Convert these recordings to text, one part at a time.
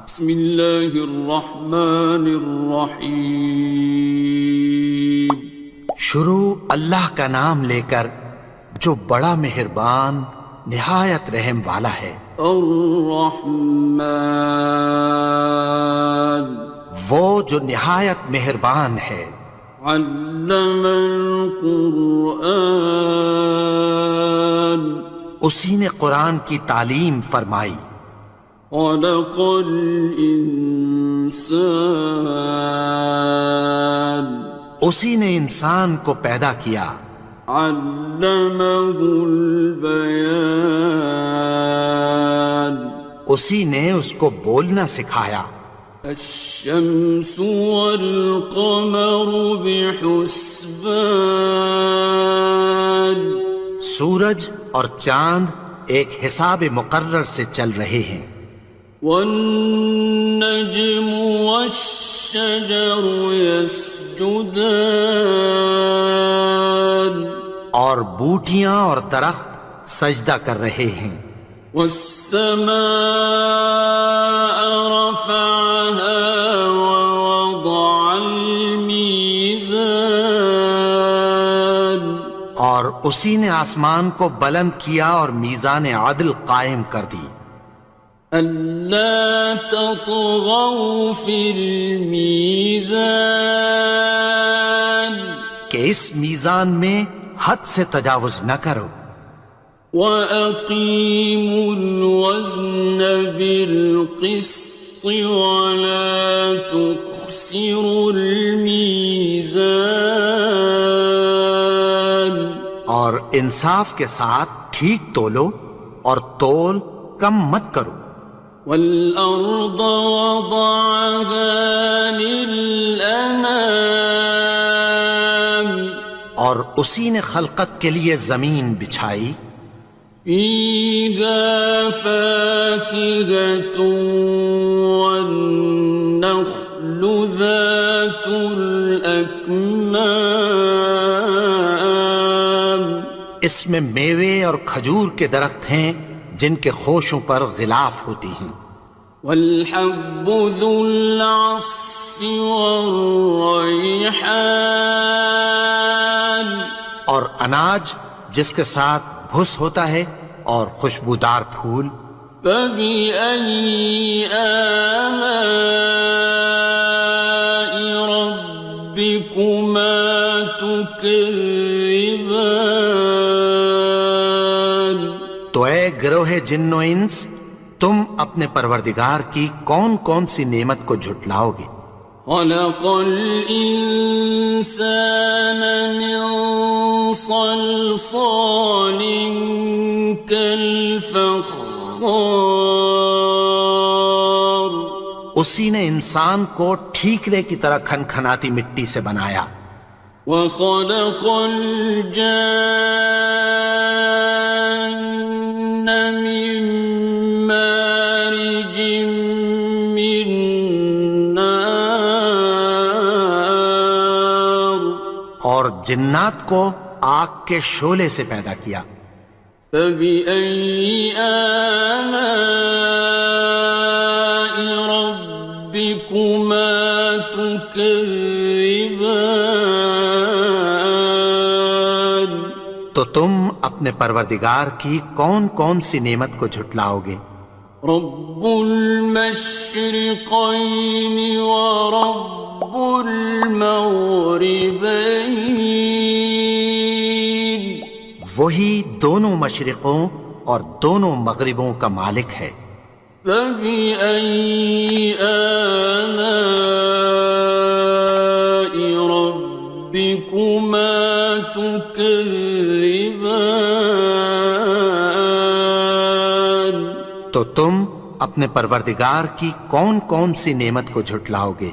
بسم اللہ الرحمن الرحیم۔ شروع اللہ کا نام لے کر جو بڑا مہربان نہایت رحم والا ہے۔ الرحمن، وہ جو نہایت مہربان ہے۔ علم القرآن، اسی نے قرآن کی تعلیم فرمائی۔ خلق الانسان، اسی نے انسان کو پیدا کیا۔ علمہ البیان، اسی نے اس کو بولنا سکھایا۔ الشمس والقمر بحسبان، سورج اور چاند ایک حساب مقرر سے چل رہے ہیں۔ والنجم والشجر يسجدان، اور بوٹیاں اور درخت سجدہ کر رہے ہیں۔ والسماء رفعها ووضع الميزان، اور اسی نے آسمان کو بلند کیا اور میزان عدل قائم کر دی۔ ألا تطغوا في الميزان، کہ اس میزان میں حد سے تجاوز نہ کرو۔ وَأَقِيمُوا الْوَزْنَ بِالْقِسْطِ وَلَا تُخْسِرُوا الْمِيزَانَ، اور انصاف کے ساتھ ٹھیک تولو اور تول کم مت کرو۔ وَالْأَرْضَ وَضَعَهَا لِلْأَنَامِ، اور اسی نے خلقت کے لیے زمین بچھائی۔ فِيهَا فَاكِهَةٌ وَالنَّخْلُ ذَاتُ الْأَكْمَامِ، اس میں میوے اور کھجور کے درخت ہیں جن کے خوشوں پر غلاف ہوتی ہیں۔ وَالْحَبُّ ذُو الْعَصْفِ وَالرَّيْحَانِ، اور اناج جس کے ساتھ بھس ہوتا ہے اور خوشبودار پھول۔ فَبِأَيِّ آلَاءِ رَبِّكُمَا تُكَذِّبَانِ، تو اے گروہ جن و انس، تم اپنے پروردگار کی کون کون سی نعمت کو جھٹلاؤ گے؟ خَلَقَ الْإِنسَانَ مِنْ صَلْصَالٍ كَالْفَخَّارِ، اسی نے انسان کو ٹھیکرے کی طرح کھنکھناتی مٹی سے بنایا۔ وَخَلَقَ الْجَانَّ مِن مَّارِجٍ مِّن نَّارٍ، اور جنات کو آگ کے شعلے سے پیدا کیا۔ فَبِأَيِّ آلَاءِ رَبِّكُمَا تُكَذِّبَانِ، تو تم اپنے پروردگار کی کون کون سی نعمت کو جھٹلاؤ گے؟ رب المشرقین ورب المغربین، وہی دونوں مشرقوں اور دونوں مغربوں کا مالک ہے۔ فَبِأَيِّ آلَاءِ رَبِّكُمَا تُكَذِّبَانِ، تو تم اپنے پروردگار کی کون کون سی نعمت کو جھٹلاؤ گے؟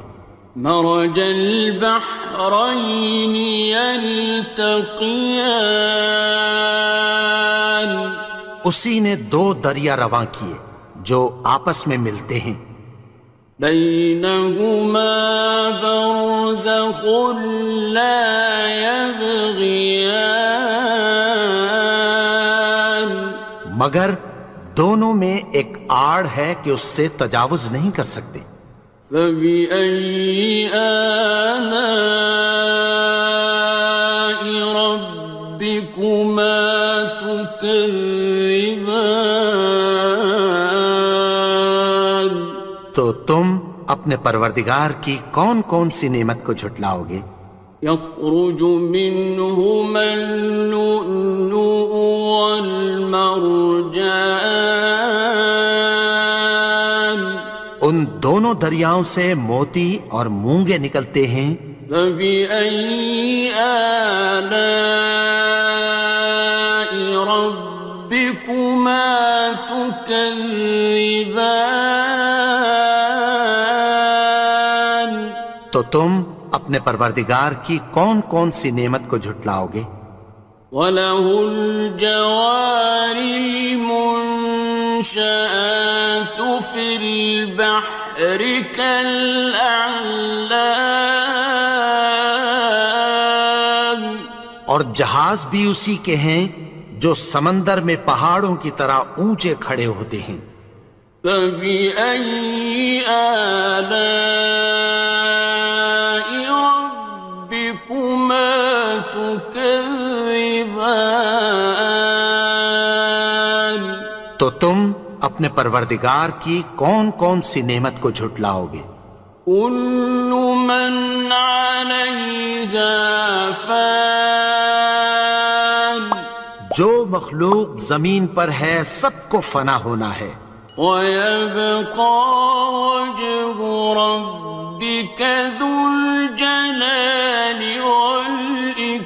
مرج البحرین یلتقیان، اسی نے دو دریا رواں کیے جو آپس میں ملتے ہیں۔ بینہما برزخ لا یبغیان، مگر دونوں میں ایک آڑ ہے کہ اس سے تجاوز نہیں کر سکتے۔ فبأي آلاء ربكما تكذبان؟ تو تم اپنے پروردگار کی کون کون سی نعمت کو جھٹلاؤ گے؟ يخرج منهما اللؤلؤ والمرجان ان دونوں دریاؤں سے موتی اور مونگے نکلتے ہیں۔ فبأي آلاء ربكما تكذبان؟ تو تم اپنے پروردگار کی کون کون سی نعمت کو جھٹلاؤ گے؟ وَلَهُ الْجَوَارِ الْمُنشَآتُ فِي الْبَحْرِ كَالْأَعْلَامِ، اور جہاز بھی اسی کے ہیں جو سمندر میں پہاڑوں کی طرح اونچے کھڑے ہوتے ہیں۔ فَبِأَيِّ آلَاءِ رَبِّكُمَا تُكَذِّبَانِ؟ تو تم اپنے پروردگار کی کون کون سی نعمت کو جھٹلاؤ گے؟ كُلُّ مَنْ عَلَيْهَا فَانٍ، جو مخلوق زمین پر ہے سب کو فنا ہونا ہے۔ وَيَبْقَى وَجْهُ رَبِّكَ ذُو الْجَلَالِ وَالْإِكْرَامِ،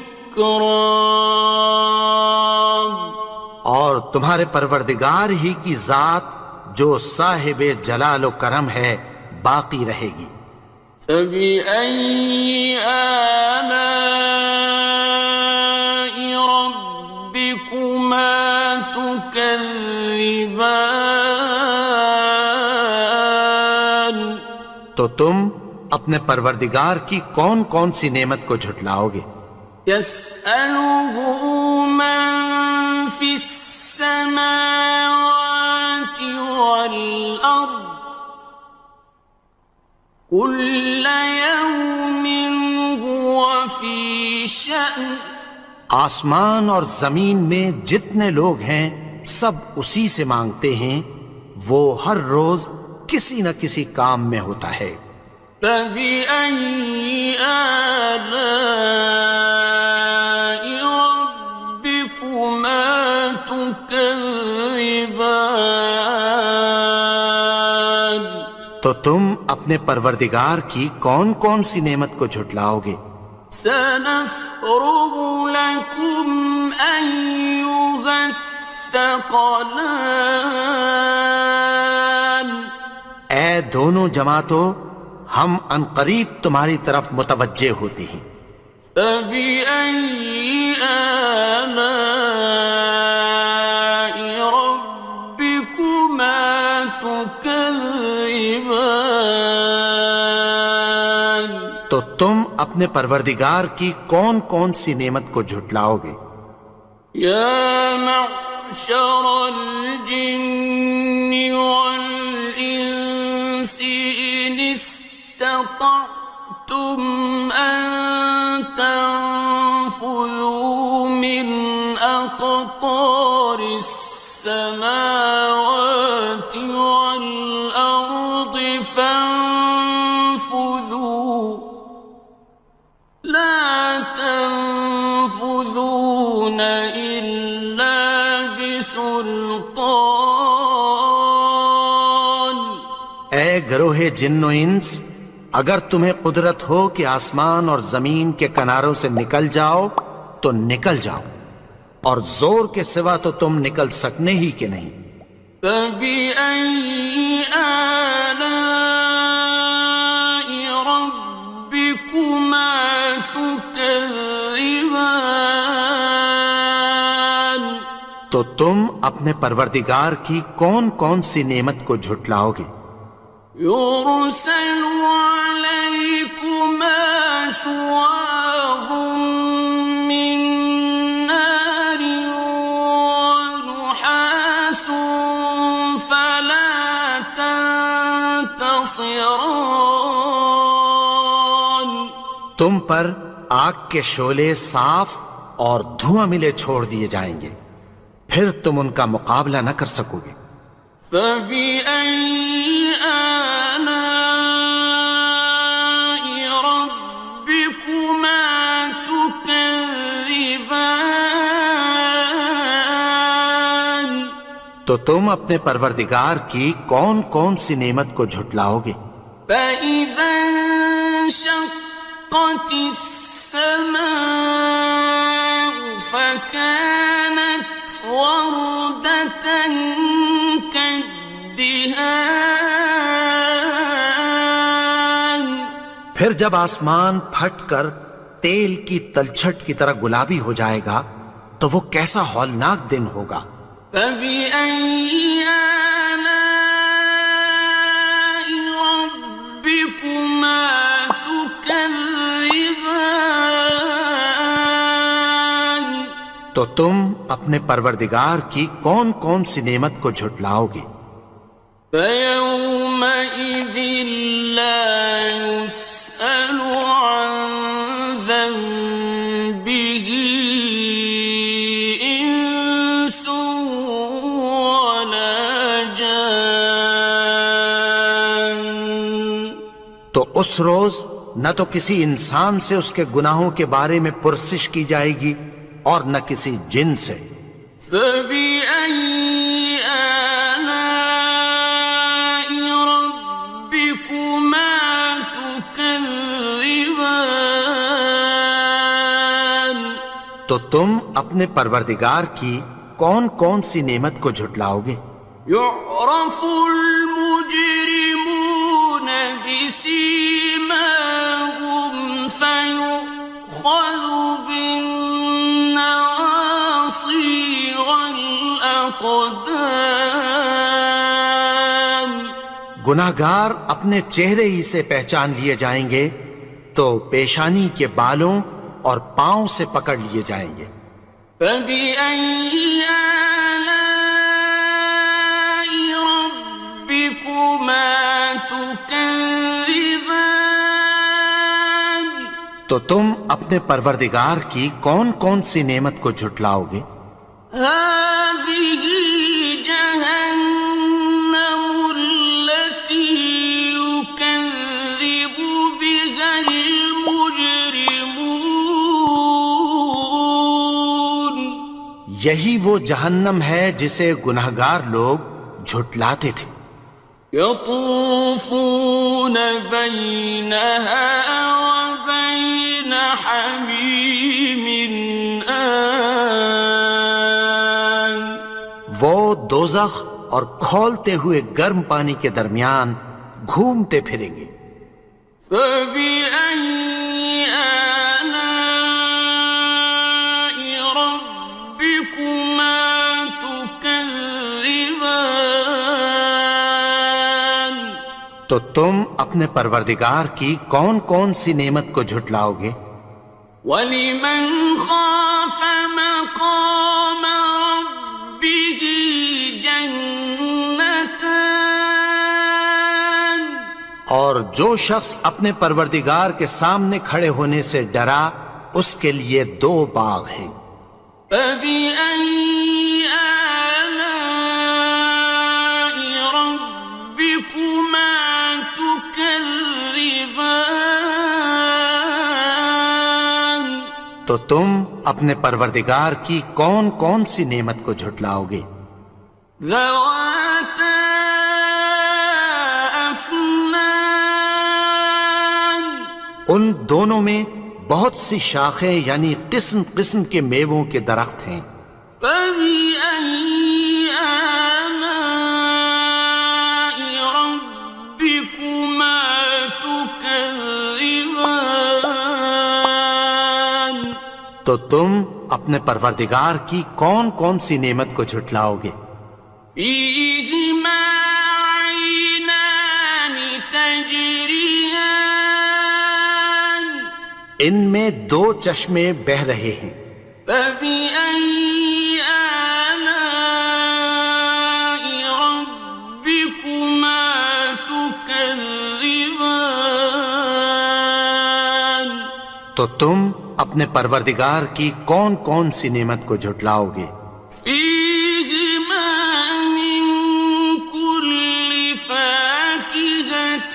اور تمہارے پروردگار ہی کی ذات جو صاحب جلال و کرم ہے باقی رہے گی۔ فَبِأَيِّ آلَاءِ رَبِّكُمَا تُكَذِّبَانِ؟ تو تم اپنے پروردگار کی کون کون سی نعمت کو جھٹلاؤ گے؟ يَسْأَلُهُ مَن فِي السَّمَاوَاتِ وَالْأَرْضِ كُلَّ يَوْمٍ هُوَ فِي شَأْنٍ، آسمان اور زمین میں جتنے لوگ ہیں سب اسی سے مانگتے ہیں، وہ ہر روز کسی نہ کسی کام میں ہوتا ہے۔ فَبِأَيِّ آلَاءِ رَبِّكُمَا تُكَذِّبَانِ؟ تو تم اپنے پروردگار کی کون کون سی نعمت کو جھٹلاؤ گے؟ سَنَفْرُغُ لَكُمْ أَيُّهَ الثَّقَلَانِ، اے دونوں جماعتوں، ہم عنقریب تمہاری طرف متوجہ ہوتے ہیں۔ فَبِأَيِّ آلَاءِ رَبِّكُمَا تُكَذِّبَانِ؟ تو تم اپنے پروردگار کی کون کون سی نعمت کو جھٹلاؤ گے؟ يَا مَعْشَرَ الْجِنِّ وَالْإِنسِ إِنِ اسْتَطَعْتُمْ أَن تَنفُذُوا مِنْ أَقْطَارِ السَّمَاوَاتِ وَالْأَرْضِ فَانفُذُوا لَا تَنفُذُونَ إِلَّا بِسُلْطَانٍ۔ اے گروہ جن و انس، اگر تمہیں قدرت ہو کہ آسمان اور زمین کے کناروں سے نکل جاؤ تو نکل جاؤ، اور زور کے سوا تو تم نکل سکنے ہی کہ نہیں۔ فَبِأَيِّ آلَاءِ رَبِّكُمَا تُكَذِّبَانِ؟ تو تم اپنے پروردگار کی کون کون سی نعمت کو جھٹلاؤ گے؟ يُرْسَلُ عَلَيْكُمَا شُوَاظٌ مِّن نَّارٍ وَنُحَاسٌ فَلَا خاسران. تم پر آگ کے شعلے صاف اور دھواں ملے چھوڑ دیے جائیں گے، پھر تم ان کا مقابلہ نہ کر سکو گے۔ فَبِأَيِّ آلَاءِ رَبِّكُمَا تُكَذِّبَانِ؟ تو تم اپنے پروردگار کی کون کون سی نعمت کو جھٹلاؤ گے؟ فَإِذَا انشَقَّتِ السَّمَاءُ فَكَانَتْ وَرْدَةً كَالدِّهَانِ. پھر جب آسمان پھٹ کر تیل کی تلچھٹ کی طرح گلابی ہو جائے گا تو وہ کیسا ہولناک دن ہوگا۔ فَبِأَيِّ آلَاءِ رَبِّكُمَا تُكَذِّبَانِ؟ تو تم اپنے پروردگار کی کون کون سی نعمت کو جھٹلاؤ گے؟ فَيَوْمَئِذٍ لَا يُسْأَلُ عَنْ ذَنبِهِ إِنسٌ وَلَا جَانٌ. تو اس روز نہ تو کسی انسان سے اس کے گناہوں کے بارے میں پرسش کی جائے گی اور نہ کسی جن سے۔ فَبِأَيِّ آلَاءِ رَبِّكُمَا تُكَذِّبَانِ؟ تو تم اپنے پروردگار کی کون کون سی نعمت کو جھٹلاؤ گے؟ يُعْرَفُ الْمُجْرِمُونَ بِسِيمَاهُمْ فَيُؤْخَذُ بِالنَّوَاصِي وَالْأَقْدَامِ. گناہگار اپنے چہرے ہی سے پہچان لیے جائیں گے تو پیشانی کے بالوں اور پاؤں سے پکڑ لیے جائیں گے۔ فَبِأَيِّ آلَاءِ رَبِّكُمَا تُكَذِّبَانِ؟ تو تم اپنے پروردگار کی کون کون سی نعمت کو جھٹلاؤ گے؟ هَٰذِهِ جَهَنَّمُ الَّتِي يُكَذِّبُ بِهَا الْمُجْرِمُونَ. یہی وہ جہنم ہے جسے گناہگار لوگ جھٹلاتے تھے۔ يَطُوفُونَ بَيْنَهَا وَبَيْنَ حَمِيمٍ آنٍ. وہ دوزخ اور کھولتے ہوئے گرم پانی کے درمیان گھومتے پھریں گے۔ فَبِأَيِّ آلَاءِ رَبِّكُمَا تُكَذِّبَانِ؟ تو تم اپنے پروردگار کی کون کون سی نعمت کو جھٹلاؤ گے؟ وَلِمَنْ خَافَ مَقَامَ رَبِّهِ جَنَّتَانِ. اور جو شخص اپنے پروردگار کے سامنے کھڑے ہونے سے ڈرا اس کے لیے دو باغ ہیں۔ فَبِأَيِّ آلَاءِ رَبِّكُمَا تُكَذِّبَانِ؟ تو تم اپنے پروردگار کی کون کون سی نعمت کو جھٹلاؤ گے؟ ذَوَاتَا أَفْنَانٍ. ان دونوں میں بہت سی شاخیں یعنی قسم قسم کے میووں کے درخت ہیں۔ فَبِأَيِّ آلَاءِ رَبِّكُمَا تُكَذِّبَانِ؟ تو تم اپنے پروردگار کی کون کون سی نعمت کو جھٹلاؤ گے؟ فِيهِمَا عَيْنَانِ تَجْرِيَانِ. ان میں دو چشمے بہہ رہے ہیں۔ فَبِأَيِّ آلَاءِ رَبِّكُمَا تُكَذِّبَانِ؟ تكذبان تو تم اپنے پروردگار کی کون کون سی نعمت کو جھٹلاؤ گے؟ فيهما من كل فاكهة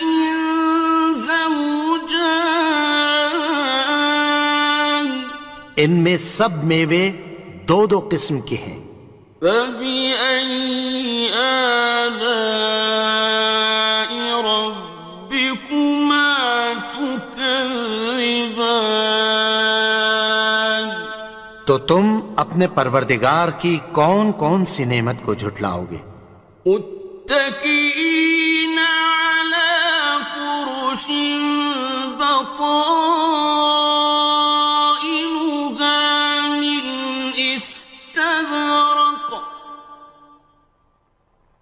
زوجان ان میں سب میوے دو دو قسم کے ہیں، فبأي آلاء ربكما تكذبان تو تم اپنے پروردگار کی کون کون سی نعمت کو جھٹلاؤ گے؟ متكئين على فرش بطائنها من استبرق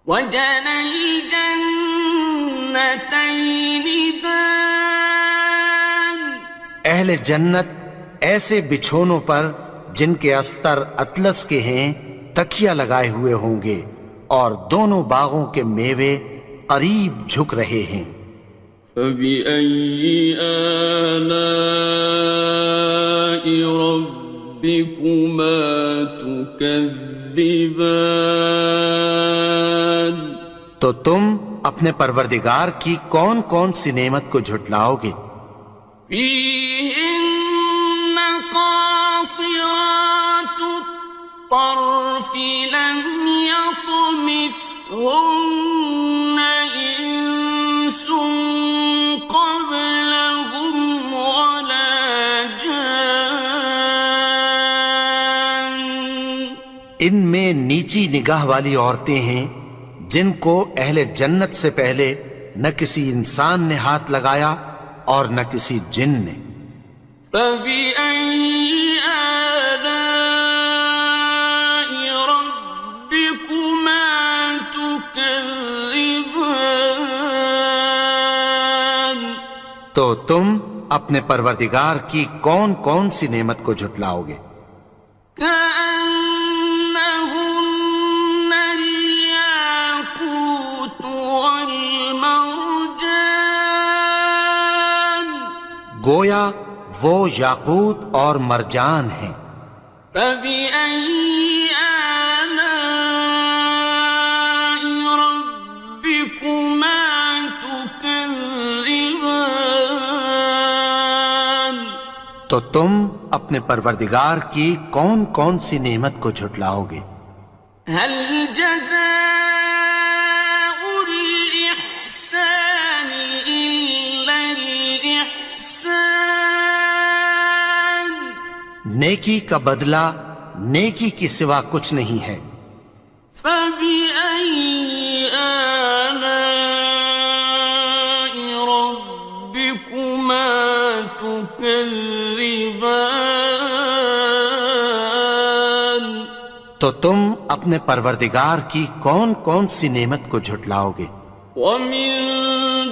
وجنى الجنتين دان اہل جنت ایسے بچھونوں پر جن کے استر اطلس کے ہیں تکیہ لگائے ہوئے ہوں گے، اور دونوں باغوں کے میوے قریب جھک رہے ہیں۔ فبأي آلاء ربكما تكذبان تو تم اپنے پروردگار کی کون کون سی نعمت کو جھٹلاؤ گے؟ فيهن قاصرات الطرف لم يطمثهن إنس قبلهم ولا جان ان میں نیچی نگاہ والی عورتیں ہیں جن کو اہل جنت سے پہلے نہ کسی انسان نے ہاتھ لگایا اور نہ کسی جن نے۔ فبأي آلاء ربكما تكذبان تو تم اپنے پروردگار کی کون کون سی نعمت کو جھٹلاؤ گے؟ كأنهن الياقوت والمرجان گویا وہ یاقوت اور مرجان ہیں۔ فبأي آلاء ربكما تكذبان تو تم اپنے پروردگار کی کون کون سی نعمت کو جھٹلاؤ گے؟ هل جزاء الإحسان إلا الإحسان نیکی کا بدلہ نیکی کی سوا کچھ نہیں ہے۔ فبأي آلاء ربكما تكذبان تو تم اپنے پروردگار کی کون کون سی نعمت کو جھٹلاؤ گے؟ ومن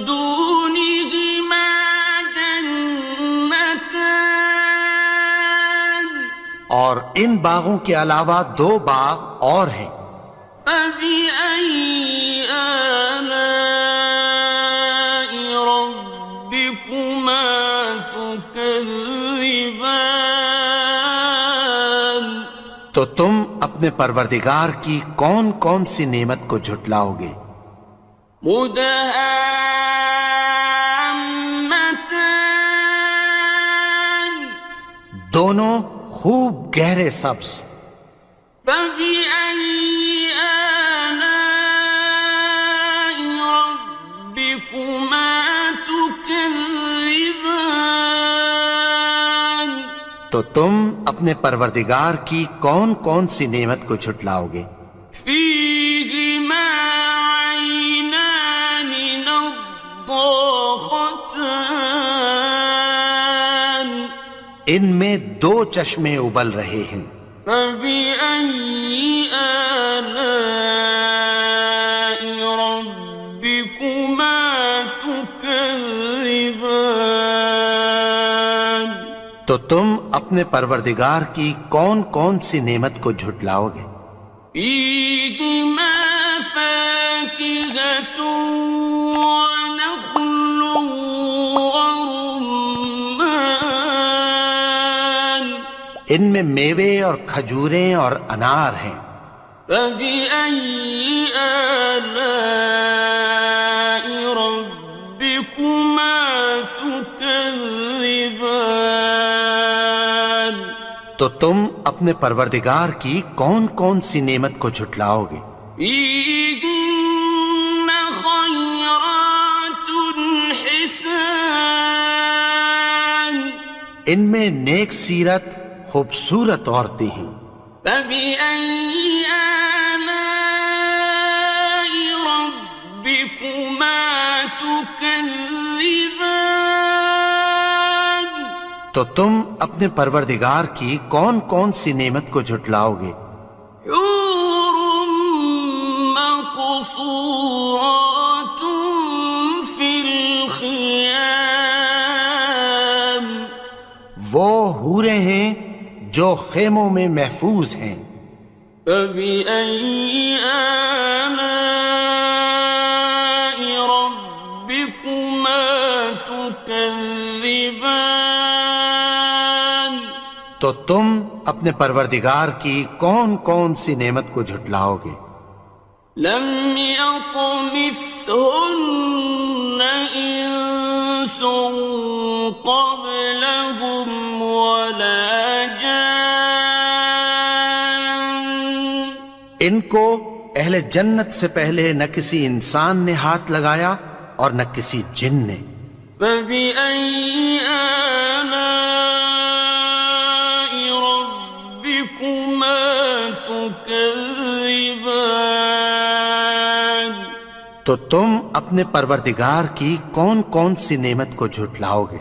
دونهما جنتان اور ان باغوں کے علاوہ دو باغ اور ہیں۔ فبأي آلاء ربكما تكذبان تو تم اپنے پروردگار کی کون کون سی نعمت کو جھٹلاؤ گے؟ مدهامتان دونوں خوب گہرے سبز۔ فبأي آلاء ربكما تكذبان تو تم اپنے پروردگار کی کون کون سی نعمت کو جھٹلاؤ گے؟ فيهما عينان نضاختان ان میں دو چشمے ابل رہے ہیں۔ فبأي آلاء ربكما تكذبان تو تم اپنے پروردگار کی کون کون سی نعمت کو جھٹلاؤ گے؟ فيهما فاكهة ونخل ان میں میوے اور کھجوریں اور انار ہیں۔ فبأي آلاء ربكما تكذبان؟ تو تم اپنے پروردگار کی کون کون سی نعمت کو جھٹلاؤ گے؟ فيهن خيرات حسان، ان میں نیک سیرت خوبصورت عورتیں ہیں۔ فبأي آلاء ربكما تكذبان؟ تو تم اپنے پروردگار کی کون کون سی نعمت کو جھٹلاؤ گے؟ حور مقصورات في الخيام، وہ حوریں ہیں جو خیموں میں محفوظ ہیں۔ فبأي آلاء ربكما تكذبان؟ تو تم اپنے پروردگار کی کون کون سی نعمت کو جھٹلاؤ گے؟ لم يطمثهن إنس قبلهم ولا جان، ان کو اہل جنت سے پہلے نہ کسی انسان نے ہاتھ لگایا اور نہ کسی جن نے۔ فبأي آلاء ربكما تكذبان؟ تو تم اپنے پروردگار کی کون کون سی نعمت کو جھٹلاؤ گے؟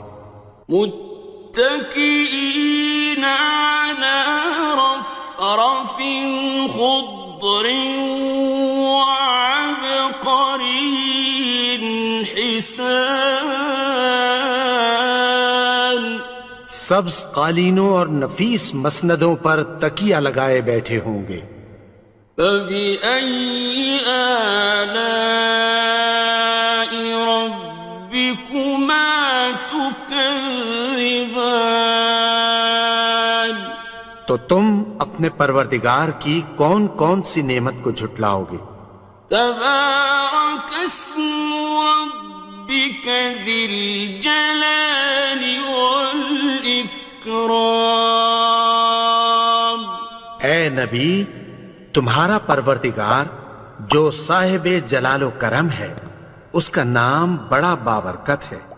متكئين على رفرف خضر وعبقري حسان، سبز قالینوں اور نفیس مسندوں پر تکیہ لگائے بیٹھے ہوں گے۔ فبأي آلاء ربكما تكذبان؟ تو تم اپنے پروردگار کی کون کون سی نعمت کو جھٹلاؤ گے؟ تبارك اسم ربك ذي الجلال والإكرام۔ اے نبی، تمہارا پروردگار جو صاحب جلال و کرم ہے، اس کا نام بڑا بابرکت ہے۔